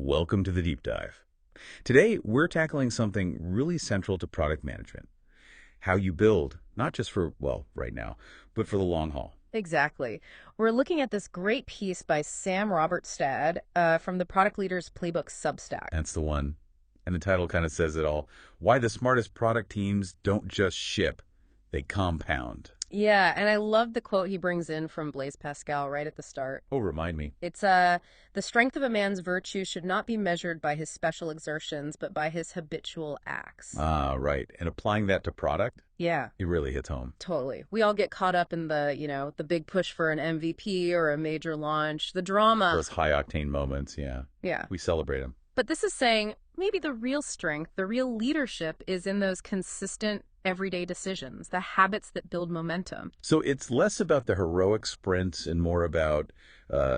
Welcome to the Deep Dive. Today, we're tackling something really central to product management. How you build, not just for, well, right now, but for the long haul. Exactly. We're looking at this great piece by Sam Robertstad from the Product Leaders Playbook Substack. That's the one. And the title kind of says it all. Why the smartest product teams don't just ship, they compound. Yeah, and I love the quote he brings in from Blaise Pascal right at the start. Oh, remind me. It's the strength of a man's virtue should not be measured by his special exertions, but by his habitual acts. Ah, right. And applying that to product, Yeah, it really hits home. totally. We all get caught up in the big push for an MVP or a major launch, the drama. Those high-octane moments, yeah. Yeah. We celebrate them. But this is saying maybe the real strength, the real leadership is in those consistent everyday decisions, the habits that build momentum. So it's less about the heroic sprints and more about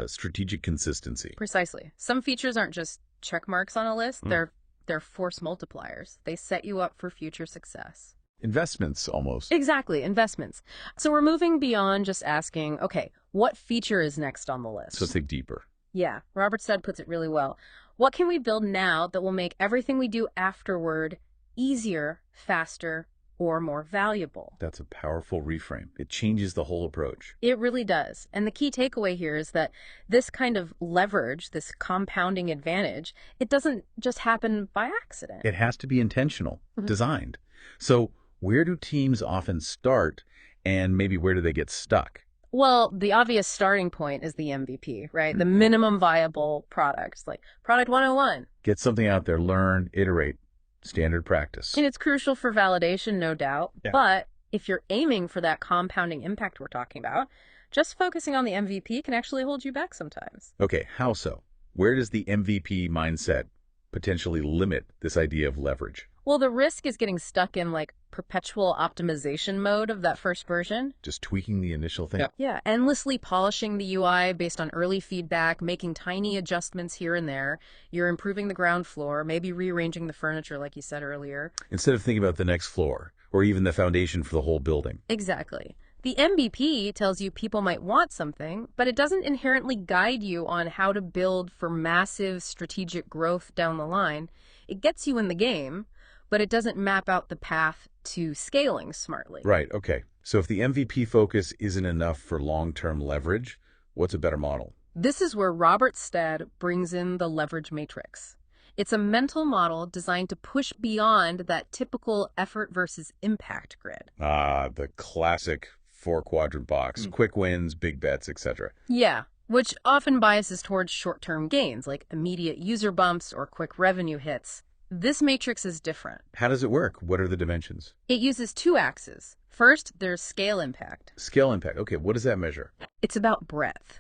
strategic consistency. Precisely. Some features aren't just check marks on a list, they're force multipliers. They set you up for future success. Investments, almost. Exactly, investments. So we're moving beyond just asking, okay, what feature is next on the list? So think deeper. Yeah, Robertstad puts it really well. What can we build now that will make everything we do afterward easier, faster, or more valuable? That's a powerful reframe. It changes the whole approach. It really does. And the key takeaway here is that this kind of leverage, this compounding advantage, it doesn't just happen by accident. It has to be intentional, designed. So where do teams often start, and maybe where do they get stuck? Well, the obvious starting point is the MVP, right? The minimum viable product, like product 101. Get something out there, learn, iterate. Standard practice. And it's crucial for validation, no doubt. Yeah. But if you're aiming for that compounding impact we're talking about, just focusing on the MVP can actually hold you back sometimes. Okay, how so? Where does the MVP mindset potentially limit this idea of leverage? Well, the risk is getting stuck in like perpetual optimization mode of that first version. Just tweaking the initial thing? Yeah, endlessly polishing the UI based on early feedback, making tiny adjustments here and there. You're improving the ground floor, maybe rearranging the furniture like you said earlier. Instead of thinking about the next floor, or even the foundation for the whole building. Exactly. The MVP tells you people might want something, but it doesn't inherently guide you on how to build for massive strategic growth down the line. It gets you in the game, but it doesn't map out the path to scaling smartly. Right, okay. So if the MVP focus isn't enough for long-term leverage, what's a better model? This is where Robertstad brings in the leverage matrix. It's a mental model designed to push beyond that typical effort versus impact grid. Ah, the classic four-quadrant box. Quick wins, big bets, etc. Yeah, which often biases towards short-term gains, like immediate user bumps or quick revenue hits. This matrix is different. How does it work? What are the dimensions? It uses two axes. First, there's scale impact. Scale impact. Okay, what does that measure? It's about breadth.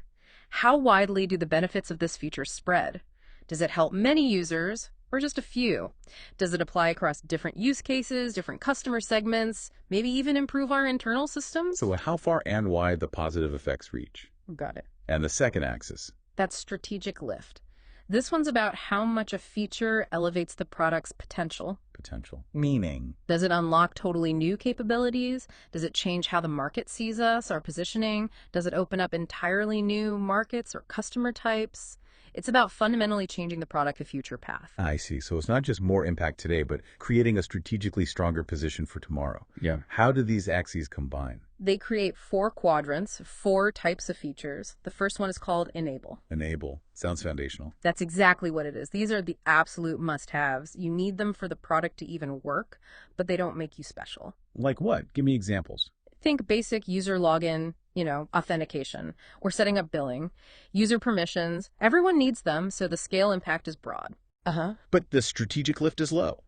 How widely do the benefits of this feature spread? Does it help many users or just a few? Does it apply across different use cases, different customer segments, maybe even improve our internal systems? So how far and wide the positive effects reach? Got it. And the second axis? That's strategic lift. This one's about how much a feature elevates the product's potential. Potential. Meaning? Does it unlock totally new capabilities? Does it change how the market sees us, our positioning? Does it open up entirely new markets or customer types? It's about fundamentally changing the product a future path. I see. So it's not just more impact today, but creating a strategically stronger position for tomorrow. Yeah. How do these axes combine? They create 4 quadrants, 4 types of features. The first one is called enable. Enable. Sounds foundational. That's exactly what it is. These are the absolute must-haves. You need them for the product to even work, but they don't make you special. Like what? Give me examples. Think basic user login, authentication, or setting up billing, user permissions. Everyone needs them, so the scale impact is broad. But the strategic lift is low.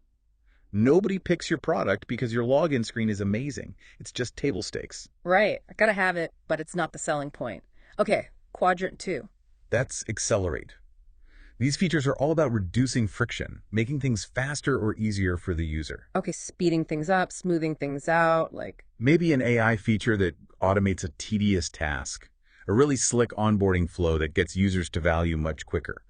Nobody picks your product because your login screen is amazing. It's just table stakes. Right. I gotta have it, but it's not the selling point. Okay, quadrant 2. That's accelerate. These features are all about reducing friction, making things faster or easier for the user. Okay, speeding things up, smoothing things out, like... Maybe an AI feature that automates a tedious task, a really slick onboarding flow that gets users to value much quicker,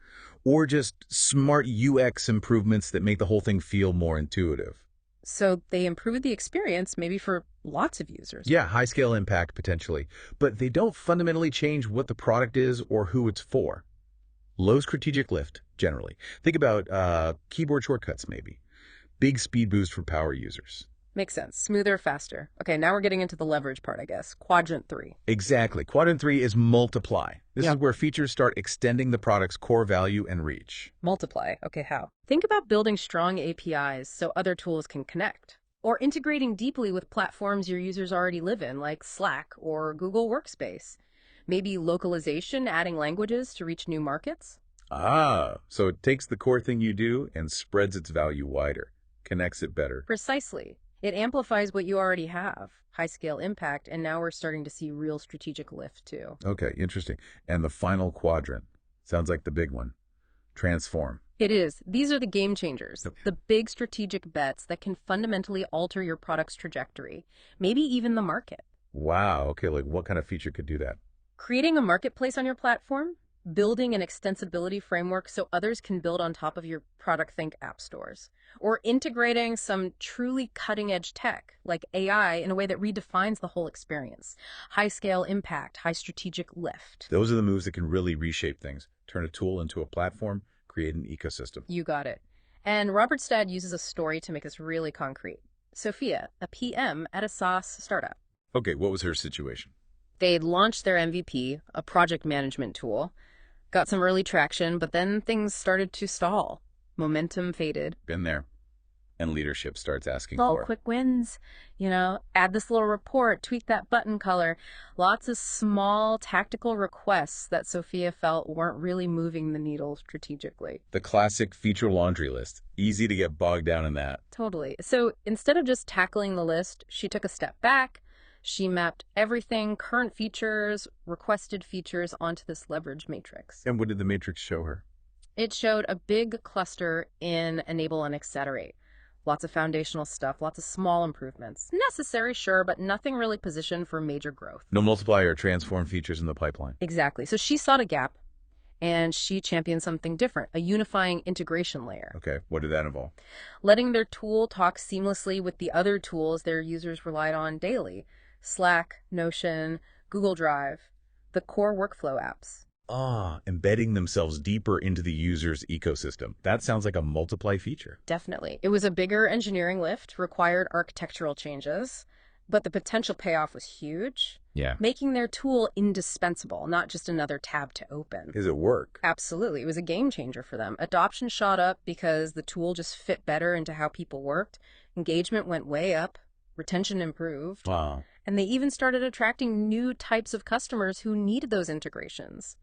or just smart UX improvements that make the whole thing feel more intuitive. So they improve the experience maybe for lots of users. Yeah, high-scale impact potentially, but they don't fundamentally change what the product is or who it's for. Low strategic lift, generally. Think about keyboard shortcuts, maybe. Big speed boost for power users. Makes sense. Smoother, faster. Okay, now we're getting into the leverage part, I guess. Quadrant 3. Exactly. Quadrant 3 is multiply. This Yeah. is where features start extending the product's core value and reach. Multiply. Okay, how? Think about building strong APIs so other tools can connect. Or integrating deeply with platforms your users already live in, like Slack or Google Workspace. Maybe localization, adding languages to reach new markets. So it takes the core thing you do and spreads its value wider, connects it better. Precisely. It amplifies what you already have, high-scale impact, and now we're starting to see real strategic lift, too. Okay, interesting. And the final quadrant sounds like the big one. Transform. It is. These are the game changers, Okay. the big strategic bets that can fundamentally alter your product's trajectory, maybe even the market. Wow. Okay, like what kind of feature could do that? Creating a marketplace on your platform, building an extensibility framework so others can build on top of your product think app stores, or integrating some truly cutting-edge tech like AI in a way that redefines the whole experience. High-scale impact, high strategic lift. Those are the moves that can really reshape things, turn a tool into a platform, create an ecosystem. You got it. And Robertstad uses a story to make this really concrete. Sophia, a PM at a SaaS startup. Okay, what was her situation? They'd launched their MVP, a project management tool, got some early traction, but then things started to stall. Momentum faded. Been there. And leadership starts asking Little for it. quick wins, add this little report, tweak that button color. Lots of small tactical requests that Sophia felt weren't really moving the needle strategically. The classic feature laundry list. Easy to get bogged down in that. Totally. So instead of just tackling the list, she took a step back. She mapped everything, current features, requested features, onto this leverage matrix. And what did the matrix show her? It showed a big cluster in enable and accelerate. Lots of foundational stuff, lots of small improvements. Necessary, sure, but nothing really positioned for major growth. No multiply or transform features in the pipeline. Exactly. So she sought a gap, and she championed something different, a unifying integration layer. Okay, what did that involve? Letting their tool talk seamlessly with the other tools their users relied on daily. Slack, Notion, Google Drive, the core workflow apps. Embedding themselves deeper into the user's ecosystem. That sounds like a multiply feature. Definitely. It was a bigger engineering lift, required architectural changes, but the potential payoff was huge, Yeah. making their tool indispensable, not just another tab to open. Does it work? Absolutely. It was a game changer for them. Adoption shot up because the tool just fit better into how people worked. Engagement went way up. Retention improved. Wow. And they even started attracting new types of customers who needed those integrations.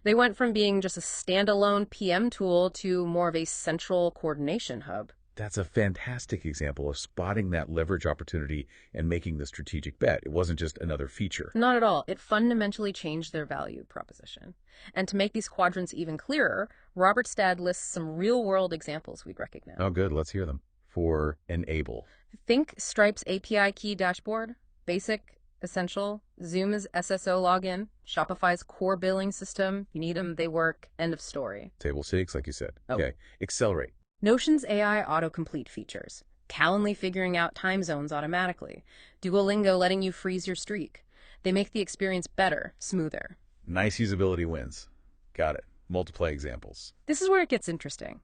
They went from being just a standalone PM tool to more of a central coordination hub. That's a fantastic example of spotting that leverage opportunity and making the strategic bet. It wasn't just another feature. Not at all. It fundamentally changed their value proposition. And to make these quadrants even clearer, Robertstad lists some real-world examples we'd recognize. Oh, good. Let's hear them. For enable. Think Stripe's API key dashboard, basic, essential, Zoom's SSO login, Shopify's core billing system. You need them, they work, end of story. Table stakes, like you said. Oh. Okay. Accelerate. Notion's AI autocomplete features, Calendly figuring out time zones automatically, Duolingo letting you freeze your streak. They make the experience better, smoother. Nice usability wins. Got it. Multiply examples. This is where it gets interesting.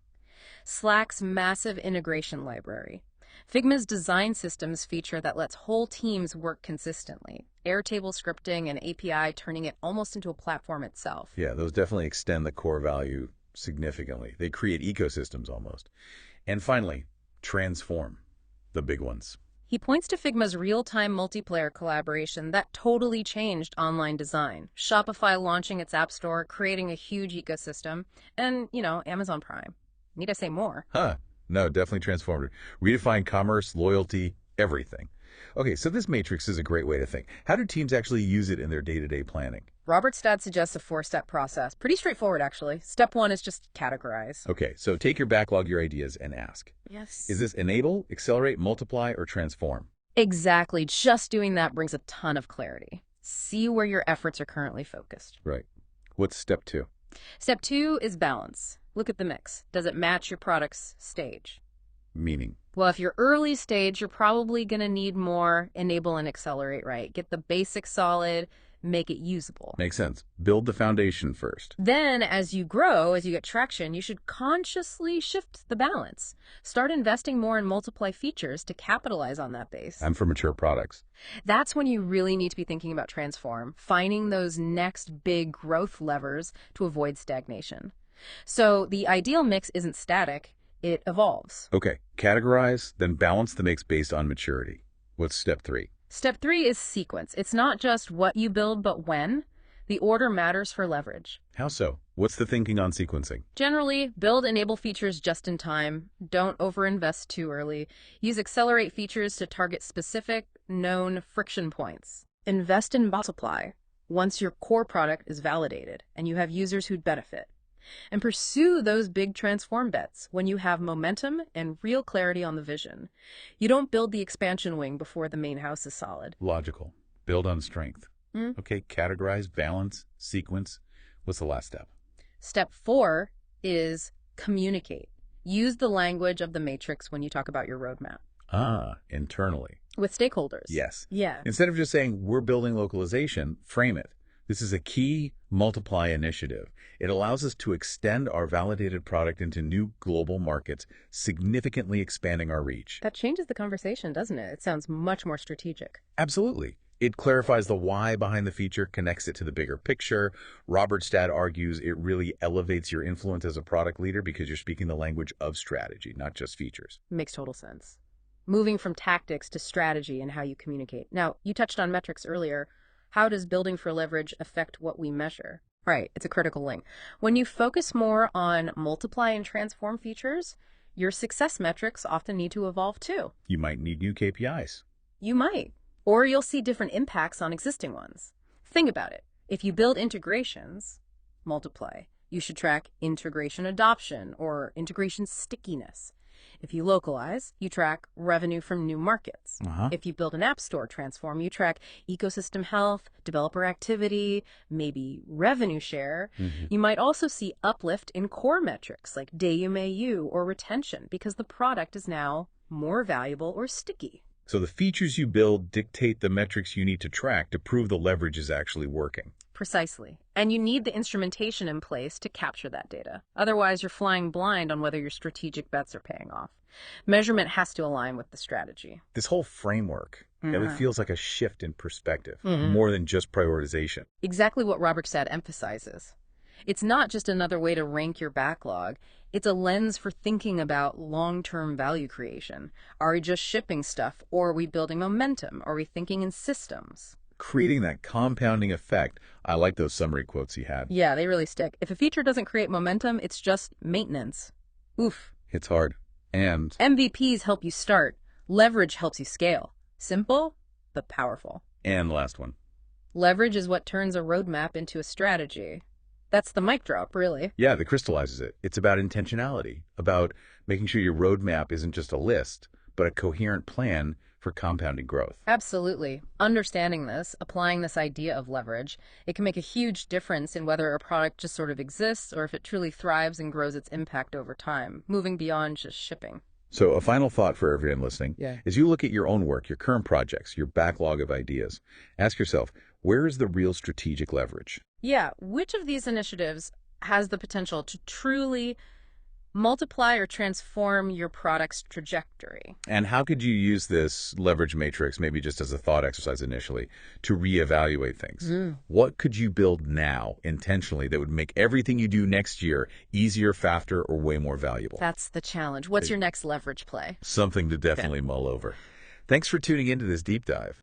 Slack's massive integration library. Figma's design systems feature that lets whole teams work consistently. Airtable scripting and API turning it almost into a platform itself. Yeah, those definitely extend the core value significantly. They create ecosystems almost. And finally, transform. The big ones. He points to Figma's real-time multiplayer collaboration that totally changed online design. Shopify launching its app store, creating a huge ecosystem, and, Amazon Prime. Need I say more? No, definitely transformed it. Redefine commerce, loyalty, everything. Okay, so this matrix is a great way to think. How do teams actually use it in their day-to-day planning? Robertstad suggests a 4-step process. Pretty straightforward, actually. Step 1 is just categorize. Okay, so take your backlog, your ideas, and ask. Yes. Is this enable, accelerate, multiply, or transform? Exactly. Just doing that brings a ton of clarity. See where your efforts are currently focused. Right. What's step 2? Step 2 is balance. Look at the mix. Does it match your product's stage? Meaning? Well, if you're early stage, you're probably going to need more enable and accelerate, right? Get the basics solid, make it usable. Makes sense. Build the foundation first. Then, as you grow, as you get traction, you should consciously shift the balance. Start investing more in multiply features to capitalize on that base. And for mature products. That's when you really need to be thinking about transform, finding those next big growth levers to avoid stagnation. So the ideal mix isn't static, it evolves. Okay, categorize, then balance the mix based on maturity. What's step 3? Step 3 is sequence. It's not just what you build, but when. The order matters for leverage. How so? What's the thinking on sequencing? Generally, build enable features just in time. Don't overinvest too early. Use accelerate features to target specific, known friction points. Invest in multiply once your core product is validated and you have users who'd benefit. And pursue those big transform bets when you have momentum and real clarity on the vision. You don't build the expansion wing before the main house is solid. Logical. Build on strength. Okay, categorize, balance, sequence. What's the last step? Step 4 is communicate. Use the language of the matrix when you talk about your roadmap. Internally. With stakeholders. Yes. Yeah. Instead of just saying, we're building localization, frame it. This is a key multiply initiative. It allows us to extend our validated product into new global markets, significantly expanding our reach. That changes the conversation, doesn't it? It sounds much more strategic. Absolutely. It clarifies the why behind the feature, connects it to the bigger picture. Robertstad argues it really elevates your influence as a product leader because you're speaking the language of strategy, not just features. Makes total sense. Moving from tactics to strategy and how you communicate. Now, you touched on metrics earlier. How does building for leverage affect what we measure? Right, it's a critical link. When you focus more on multiply and transform features, your success metrics often need to evolve too. You might need new KPIs. You might. Or you'll see different impacts on existing ones. Think about it. If you build integrations, multiply, you should track integration adoption or integration stickiness. If you localize, you track revenue from new markets. If you build an app store transform, you track ecosystem health, developer activity, maybe revenue share. You might also see uplift in core metrics like DAU or retention because the product is now more valuable or sticky. So the features you build dictate the metrics you need to track to prove the leverage is actually working. Precisely. And you need the instrumentation in place to capture that data. Otherwise, you're flying blind on whether your strategic bets are paying off. Measurement has to align with the strategy. This whole framework, it feels like a shift in perspective, more than just prioritization. Exactly what Robertstad emphasizes. It's not just another way to rank your backlog. It's a lens for thinking about long-term value creation. Are we just shipping stuff, or are we building momentum? Are we thinking in systems? Creating that compounding effect. I like those summary quotes he had. Yeah, they really stick. If a feature doesn't create momentum, it's just maintenance. Oof. It's hard. And MVPs help you start. Leverage helps you scale. Simple, but powerful. And last one. Leverage is what turns a roadmap into a strategy. That's the mic drop, really. Yeah, that crystallizes it. It's about intentionality, about making sure your roadmap isn't just a list, but a coherent plan for compounding growth. Absolutely. Understanding this, applying this idea of leverage, it can make a huge difference in whether a product just sort of exists or if it truly thrives and grows its impact over time, moving beyond just shipping. So a final thought for everyone listening. As you look at your own work, your current projects, your backlog of ideas, ask yourself, where is the real strategic leverage? Yeah, which of these initiatives has the potential to truly multiply or transform your product's trajectory? And how could you use this leverage matrix, maybe just as a thought exercise initially, to reevaluate things? What could you build now intentionally that would make everything you do next year easier, faster, or way more valuable? That's the challenge. What's your next leverage play? Something to definitely mull over. Thanks for tuning into this deep dive.